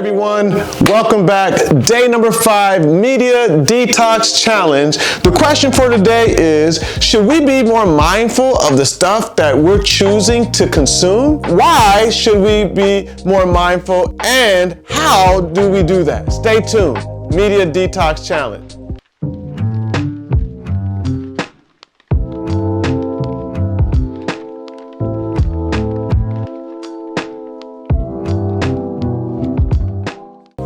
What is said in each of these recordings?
everyone, welcome back. Day number 5, Media Detox Challenge. The question for today is, should we be more mindful of the stuff that we're choosing to consume? Why should we be more mindful, and how do we do that? Stay tuned. Media Detox Challenge.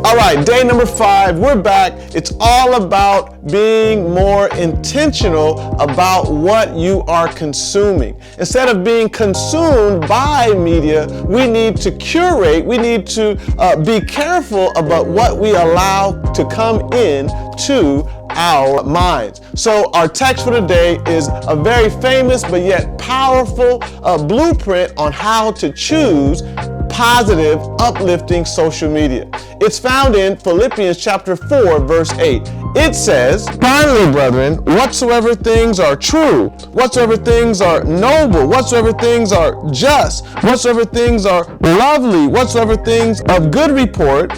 All right, day number 5, we're back. It's all about being more intentional about what you are consuming. Instead of being consumed by media, we need to curate, we need to be careful about what we allow to come in to our minds. So our text for today is a very famous but yet powerful blueprint on how to choose positive, uplifting social media. It's found in Philippians chapter 4, verse 8. It says, "Finally, brethren, whatsoever things are true, whatsoever things are noble, whatsoever things are just, whatsoever things are lovely, whatsoever things of good report,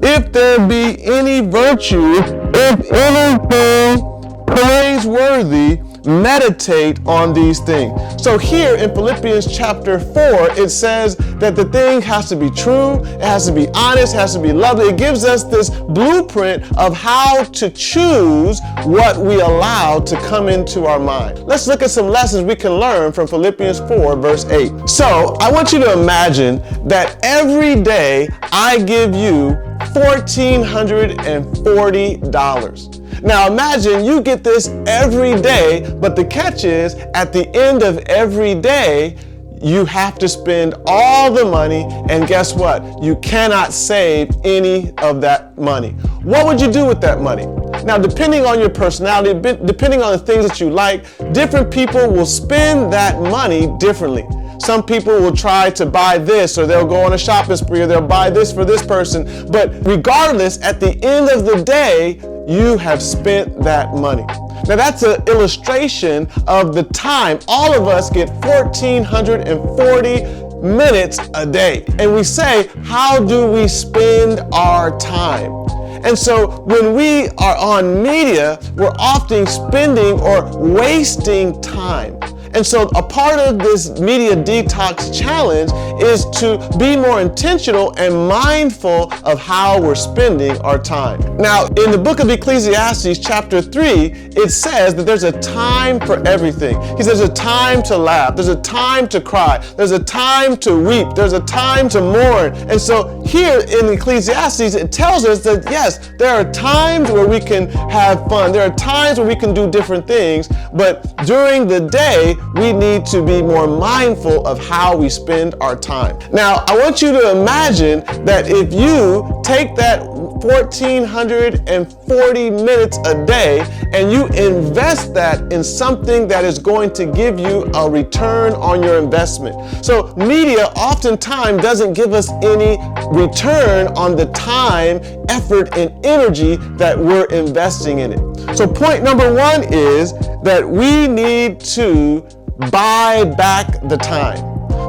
if there be any virtue, if anything praiseworthy, meditate on these things." So here in Philippians chapter 4, it says that the thing has to be true, it has to be honest, it has to be lovely. It gives us this blueprint of how to choose what we allow to come into our mind. Let's look at some lessons we can learn from Philippians 4, verse 8. So I want you to imagine that every day I give you $1,440. Now imagine you get this every day, but the catch is at the end of every day, you have to spend all the money, and guess what? You cannot save any of that money. What would you do with that money? Now, depending on your personality, depending on the things that you like, different people will spend that money differently. Some people will try to buy this, or they'll go on a shopping spree, or they'll buy this for this person. But regardless, at the end of the day, you have spent that money. Now that's an illustration of the time. All of us get 1,440 minutes a day. And we say, how do we spend our time? And so when we are on media, we're often spending or wasting time. And so a part of this media detox challenge is to be more intentional and mindful of how we're spending our time. Now, in the book of Ecclesiastes, chapter 3, it says that there's a time for everything. He says there's a time to laugh, there's a time to cry, there's a time to weep, there's a time to mourn. And so here in Ecclesiastes, it tells us that yes, there are times where we can have fun, there are times where we can do different things, but during the day, we need to be more mindful of how we spend our time. Now, I want you to imagine that if you take that 1,440 minutes a day and you invest that in something that is going to give you a return on your investment. So media oftentimes doesn't give us any return on the time, effort, and energy that we're investing in it. So point number 1 is that we need to buy back the time.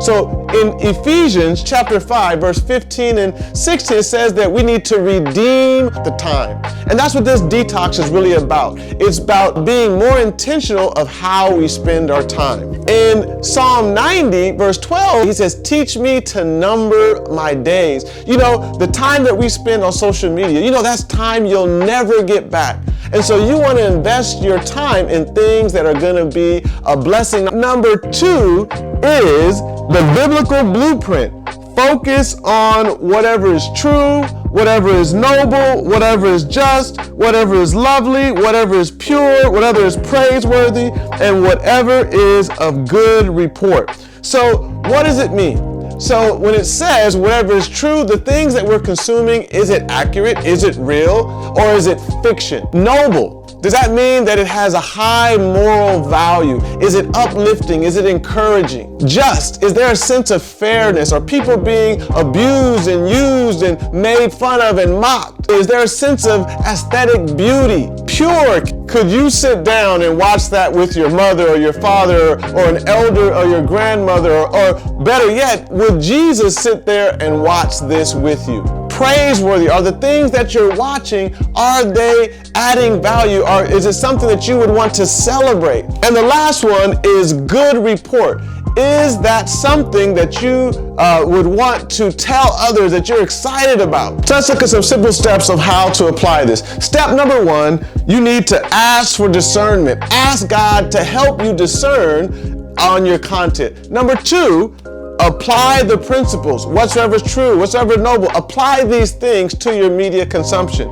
So in Ephesians chapter 5, verse 15 and 16, it says that we need to redeem the time. And that's what this detox is really about. It's about being more intentional of how we spend our time. In Psalm 90, verse 12, he says, "Teach me to number my days." You know, the time that we spend on social media, you know, that's time you'll never get back. And so you want to invest your time in things that are going to be a blessing. Number 2 is the biblical blueprint. Focus on whatever is true, whatever is noble, whatever is just, whatever is lovely, whatever is pure, whatever is praiseworthy, and whatever is of good report. So what does it mean? So when it says whatever is true, the things that we're consuming, is it accurate? Is it real? Or is it fiction? Noble. Does that mean that it has a high moral value? Is it uplifting? Is it encouraging? Just, is there a sense of fairness? Are people being abused and used and made fun of and mocked? Is there a sense of aesthetic beauty? Pure, could you sit down and watch that with your mother or your father or an elder or your grandmother? Or better yet, would Jesus sit there and watch this with you? praiseworthy? Are the things that you're watching, are they adding value? Or is it something that you would want to celebrate? And the last one is good report. Is that something that you would want to tell others that you're excited about? So let's look at some simple steps of how to apply this. Step number one, you need to ask for discernment. Ask God to help you discern on your content. Number two, apply the principles. Whatsoever is true, whatsoever is noble, apply these things to your media consumption.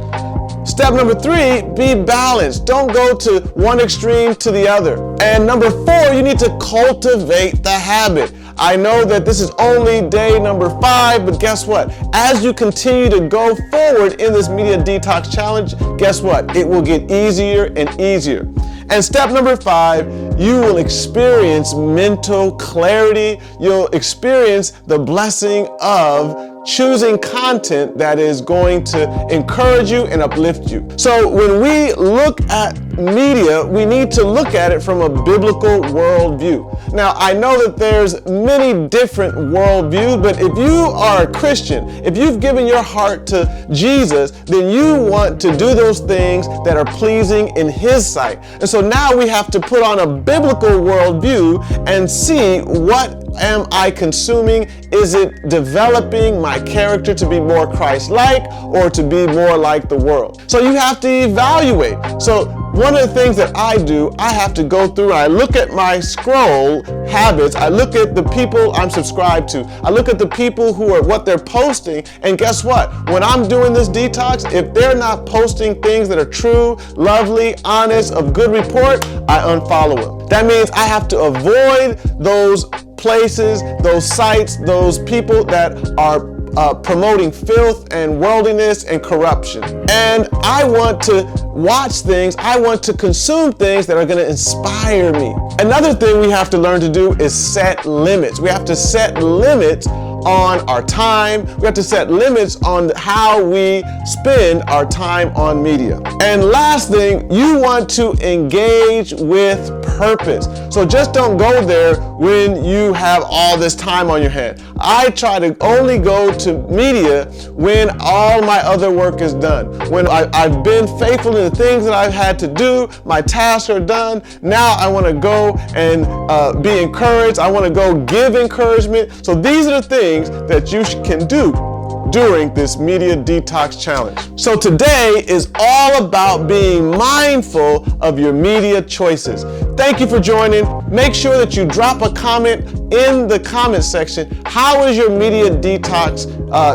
Step number three, be balanced. Don't go to one extreme to the other. And number four, you need to cultivate the habit. I know that this is only day number 5, but guess what? As you continue to go forward in this media detox challenge, guess what? It will get easier and easier. And step number 5, you will experience mental clarity. You'll experience the blessing of choosing content that is going to encourage you and uplift you. So when we look at media, we need to look at it from a biblical worldview. Now, I know that there's many different worldviews, but if you are a Christian, if you've given your heart to Jesus, then you want to do those things that are pleasing in His sight. And so now we have to put on a biblical worldview and see, what am I consuming? Is it developing my character to be more Christ-like or to be more like the world? So you have to evaluate. So one of the things that I do, I have to go through and I look at my scroll habits. I look at the people I'm subscribed to. I look at the people who are what they're posting. And guess what? When I'm doing this detox, if they're not posting things that are true, lovely, honest, of good report, I unfollow them. That means I have to avoid those places, those sites, those people that are promoting filth and worldliness and corruption. And I want to watch things, I want to consume things that are going to inspire me. Another thing we have to learn to do is set limits. We have to set limits on our time. We have to set limits on how we spend our time on media. And last thing, you want to engage with purpose. So just don't go there when you have all this time on your hand. I try to only go to media when all my other work is done. When I've been faithful in the things that I've had to do, my tasks are done. Now I want to go and be encouraged. I want to go give encouragement. So these are the things that you can do during this media detox challenge. So today is all about being mindful of your media choices. Thank you for joining. Make sure that you drop a comment in the comment section. How is your media detox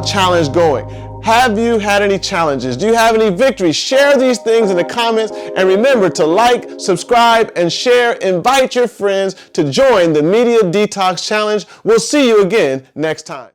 challenge going? Have you had any challenges? Do you have any victories? Share these things in the comments, and remember to like, subscribe, and share. Invite your friends to join the Media Detox Challenge. We'll see you again next time.